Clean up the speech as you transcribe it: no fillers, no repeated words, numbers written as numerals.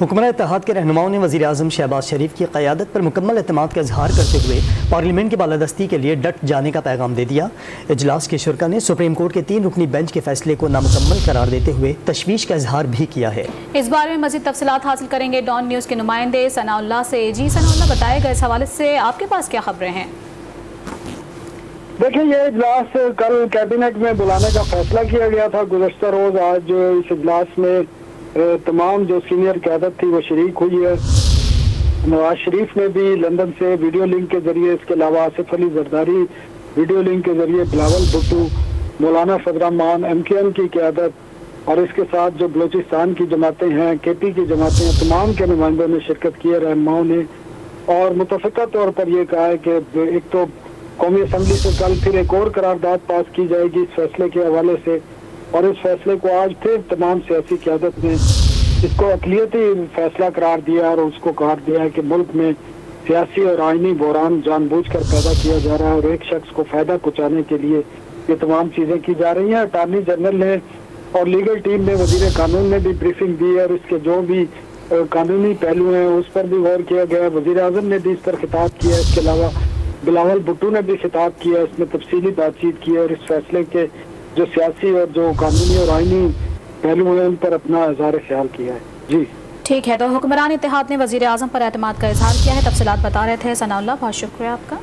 حکمراں اتحاد کے رہنماؤں نے وزیر اعظم شہباز شریف کی قیادت پر مکمل اعتماد کا اظہار کرتے ہوئے پارلیمنٹ کی بالادستی کے لیے ڈٹ جانے کا پیغام دے دیا۔ اجلاس کے شرکاء نے سپریم کورٹ کے 3 رکنی بینچ کے فیصلے کو نامکمل قرار دیتے ہوئے تشویش کا اظہار بھی کیا ہے۔ اس بارے میں مزید تفصیلات حاصل کریں گے ڈان نیوز کے نمائندے ثناء اللہ سے۔ جی ثناء اللہ، بتائے گا اس حوالے سے آپ کے پاس کیا خبریں ہیں؟ دیکھیں، یہ اجلاس کل کیبنٹ میں بلانے کا فیصلہ کیا گیا تھا گزشتہ روز۔ آج اس اجلاس میں تمام جو سینئر قیادت تھی وہ شریک ہوئی ہے۔ نواز شریف نے بھی لندن سے ویڈیو لنک کے ذریعے، اس کے علاوہ آصف علی زرداری ویڈیو لنک کے ذریعے، بلاول بھٹو، مولانا فضل الرحمان MKN کی قیادت اور اس کے ساتھ جو بلوچستان کی جماعتیں ہیں، KP کی جماعتیں ہیں، تمام کے نمائندوں نے شرکت کی ہے، رہنماؤں نے، اور متفقہ طور پر یہ کہا ہے کہ ایک تو قومی اسمبلی سے کل پھر ایک اور قرارداد پاس کی جائے گی اس فیصلے کے حوالے سے، اور اس فیصلے کو آج پھر تمام سیاسی قیادت نے اس کو اقلیتی فیصلہ قرار دیا اور اس کو قرار دیا ہے کہ ملک میں سیاسی اور آئینی بحران جان بوجھ کر پیدا کیا جا رہا ہے اور ایک شخص کو فائدہ پہنچانے کے لیے یہ تمام چیزیں کی جا رہی ہیں۔ اٹارنی جنرل نے اور لیگل ٹیم نے، وزیر قانون نے بھی بریفنگ دی ہے اور اس کے جو بھی قانونی پہلو ہیں اس پر بھی غور کیا گیا ہے۔ وزیر اعظم نے بھی اس پر خطاب کیا ہے، اس کے علاوہ بلاول بھٹو نے بھی خطاب کیا، اس میں تفصیلی بات چیت کی ہے اور اس فیصلے کے جو سیاسی اور جو قانونی اور آئینی پہلو ہیں ان پر اپنا اظہار خیال کیا ہے۔ جی ٹھیک ہے، تو حکمران اتحاد نے وزیر اعظم پر اعتماد کا اظہار کیا ہے۔ تفصیلات بتا رہے تھے ثناء اللہ، بہت شکریہ آپ کا۔